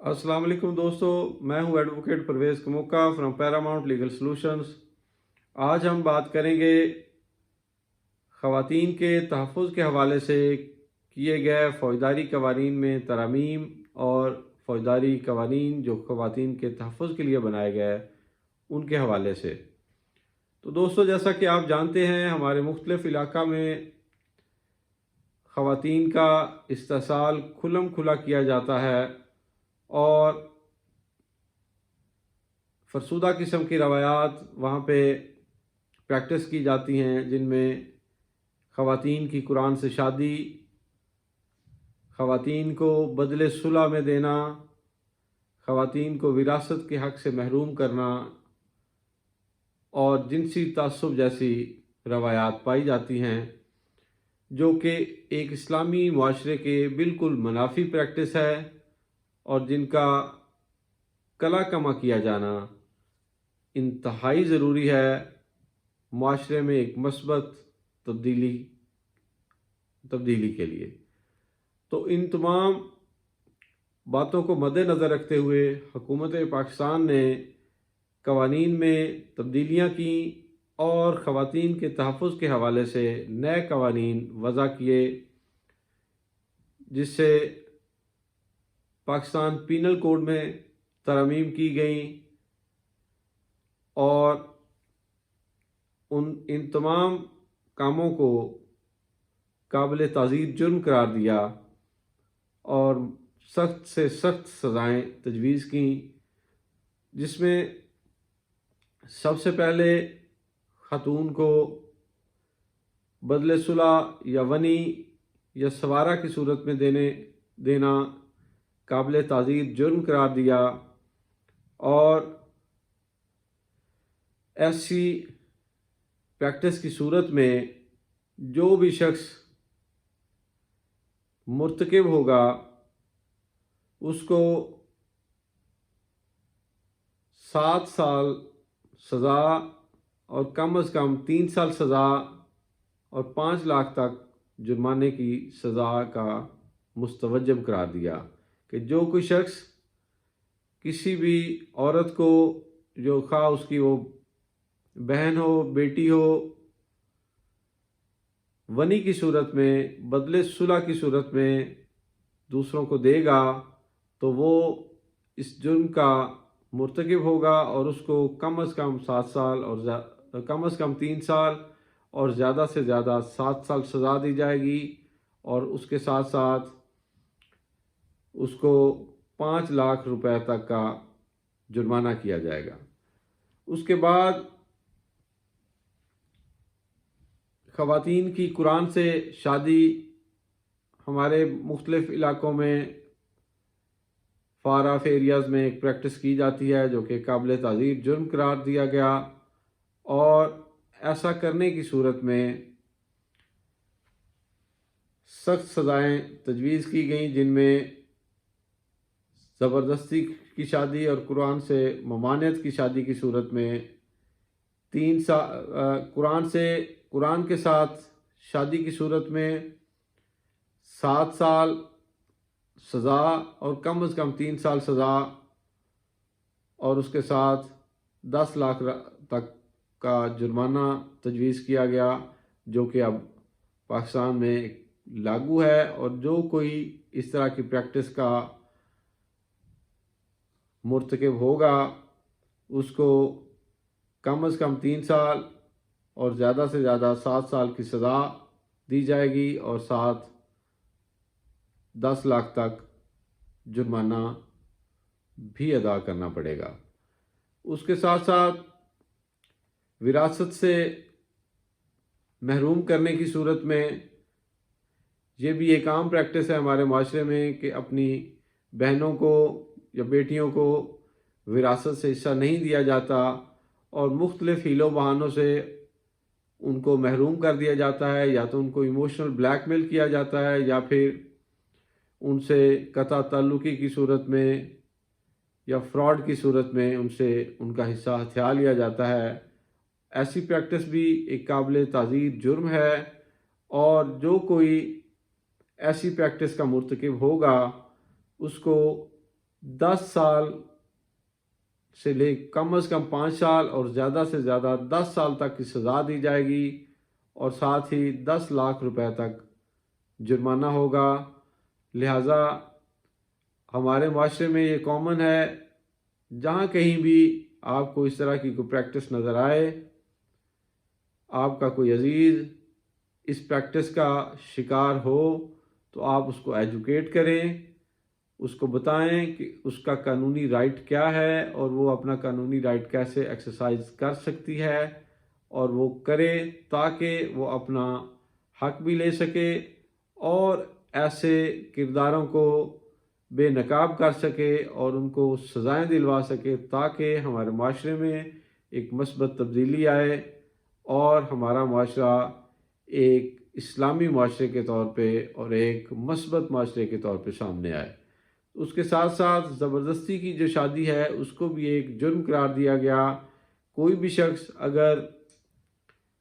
अस्सलाम वालेकुम दोस्तों, मैं हूं एडवोकेट परवेज़ कमुक्का फ्रॉम पैरामाउंट लीगल सॉल्यूशंस। आज हम बात करेंगे ख़वातीन के तहफ़्फ़ुज़ के हवाले से किए गए फ़ौजदारी क़वानीन में तरमीम और फ़ौजदारी क़वानीन जो ख़वातीन के तहफ़्फ़ुज़ के लिए बनाए गए उनके हवाले से। तो दोस्तों, जैसा कि आप जानते हैं, हमारे मुख्तलिफ़ इलाक़ा में ख़वातीन का इस्तेसाल खुल्लम खुला किया जाता है और फ़रसुदा किस्म की रवायात वहाँ पे प्रैक्टिस की जाती हैं, जिनमें ख़वातीन की कुरान से शादी, ख़वातीन को बदले सुलह में देना, ख़वातीन को विरासत के हक़ से महरूम करना और जिनसी तअस्सुब जैसी रवायात पाई जाती हैं, जो कि एक इस्लामी मुआशरे के बिल्कुल मुनाफी प्रैक्टिस है और जिनका कला कमा किया जाना इंतहाई ज़रूरी है मुआशरे में एक मस्बत तब्दीली तब्दीली के लिए। तो इन तमाम बातों को मद्देनज़र रखते हुए हुकूमत पाकिस्तान ने क़वानीन में तब्दीलियाँ की और ख़वातीन के तहफ़्फ़ुज़ के हवाले से नए क़वानीन वज़ा किए, जिससे पाकिस्तान पीनल कोड में तरमीम की गई और इन तमाम कामों को काबिल ताज़ीर जुर्म करार दिया और सख्त से सख्त सज़ाएँ तजवीज़ की, जिसमें सबसे पहले ख़ातून को बदले सुलह या वनी या सवारा की सूरत में देना काबिल ताज़ीर जुर्म करार दिया और ऐसी प्रैक्टिस की सूरत में जो भी शख्स मुर्तकिब होगा उसको 7 साल सज़ा और कम अज़ कम 3 साल सज़ा और 5 लाख तक जुर्माने की सज़ा का मुस्तवज्जब करार दिया कि जो कोई शख्स किसी भी औरत को, जो खा उसकी वो बहन हो, बेटी हो, वनी की सूरत में, बदले सुलह की सूरत में दूसरों को देगा, तो वो इस जुर्म का मुर्तकिब होगा और उसको कम अज़ कम 7 साल और कम अज़ कम 3 साल और ज़्यादा से ज़्यादा 7 साल सज़ा दी जाएगी और उसके साथ साथ उसको 5 लाख रुपए तक का जुर्माना किया जाएगा। उसके बाद ख़वातीन की कुरान से शादी हमारे मुख्तलिफ़ इलाक़ों में फार ऑफ एरियाज़ में एक प्रैक्टिस की जाती है, जो कि काबिल ताज़ीर जुर्म करार दिया गया और ऐसा करने की सूरत में सख्त सज़ाएँ तजवीज़ की गई, जिनमें ज़बरदस्ती की शादी और कुरान से ममानियत की शादी की सूरत में 3 साल कुरान के साथ शादी की सूरत में 7 साल सज़ा और कम अज़ कम 3 साल सज़ा और उसके साथ 10 लाख तक का जुर्माना तजवीज़ किया गया, जो कि अब पाकिस्तान में लागू है और जो कोई इस तरह की प्रैक्टिस का मुर्तकिब होगा उसको कम अज़ कम 3 साल और ज़्यादा से ज़्यादा 7 साल की सज़ा दी जाएगी और साथ 10 लाख तक जुर्माना भी अदा करना पड़ेगा। उसके साथ साथ विरासत से महरूम करने की सूरत में ये भी एक आम प्रैक्टिस है हमारे माशरे में कि अपनी बहनों को या बेटियों को विरासत से हिस्सा नहीं दिया जाता और मुख्तलिफ़ हीलों बहानों से उनको महरूम कर दिया जाता है, या तो उनको इमोशनल ब्लैकमेल किया जाता है या फिर उनसे कता ताल्लुकी की सूरत में या फ्रॉड की सूरत में उनसे उनका हिस्सा हथिया लिया जाता है। ऐसी प्रैक्टिस भी एक काबिल ताज़ीर जुर्म है और जो कोई ऐसी प्रैक्टिस का मुर्तकिब होगा उसको 10 سال سے لے کم از کم 5 سال اور زیادہ سے زیادہ 10 سال تک کی سزا دی جائے گی، اور ساتھ ہی 10 لاکھ روپے تک جرمانہ ہوگا۔ لہٰذا ہمارے معاشرے میں یہ کامن ہے، جہاں کہیں بھی آپ کو اس طرح کی کوئی پریکٹس نظر آئے، آپ کا کوئی عزیز اس پریکٹس کا شکار ہو، تو آپ اس کو ایجوکیٹ کریں، اس کو بتائیں کہ اس کا قانونی رائٹ کیا ہے اور وہ اپنا قانونی رائٹ کیسے ایکسرسائز کر سکتی ہے، اور وہ کرے تاکہ وہ اپنا حق بھی لے سکے اور ایسے کرداروں کو بے نقاب کر سکے اور ان کو سزائیں دلوا سکے، تاکہ ہمارے معاشرے میں ایک مثبت تبدیلی آئے اور ہمارا معاشرہ ایک اسلامی معاشرے کے طور پہ اور ایک مثبت معاشرے کے طور پہ سامنے آئے۔ اس کے ساتھ ساتھ زبردستی کی جو شادی ہے اس کو بھی ایک جرم قرار دیا گیا۔ کوئی بھی شخص اگر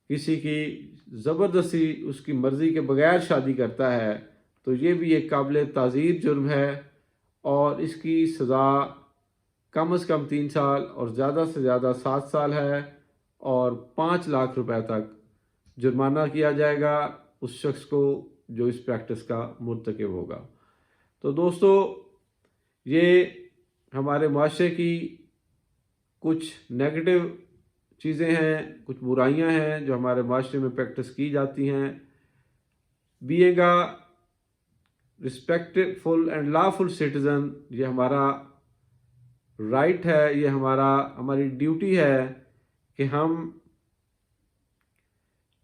کسی کی زبردستی اس کی مرضی کے بغیر شادی کرتا ہے تو یہ بھی ایک قابل تعزیر جرم ہے، اور اس کی سزا کم از کم 3 سال اور زیادہ سے زیادہ 7 سال ہے، اور 5 لاکھ روپے تک جرمانہ کیا جائے گا اس شخص کو جو اس پریکٹس کا مرتکب ہوگا۔ تو دوستو، یہ ہمارے معاشرے کی کچھ نیگیٹو چیزیں ہیں، کچھ برائیاں ہیں جو ہمارے معاشرے میں پریکٹس کی جاتی ہیں۔ Being a respectful and lawful citizen, یہ ہمارا رائٹ ہے، یہ ہماری ڈیوٹی ہے کہ ہم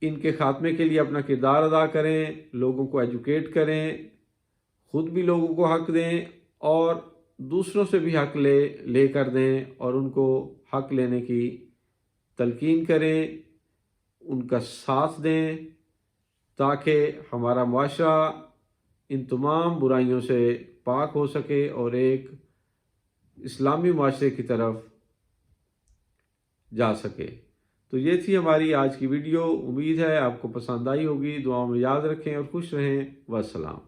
ان کے خاتمے کے لیے اپنا کردار ادا کریں، لوگوں کو ایجوکیٹ کریں، خود بھی لوگوں کو حق دیں اور دوسروں سے بھی حق لے کر دیں، اور ان کو حق لینے کی تلقین کریں، ان کا ساتھ دیں، تاکہ ہمارا معاشرہ ان تمام برائیوں سے پاک ہو سکے اور ایک اسلامی معاشرے کی طرف جا سکے۔ تو یہ تھی ہماری آج کی ویڈیو، امید ہے آپ کو پسند آئی ہوگی۔ دعاؤں میں یاد رکھیں اور خوش رہیں۔ والسلام۔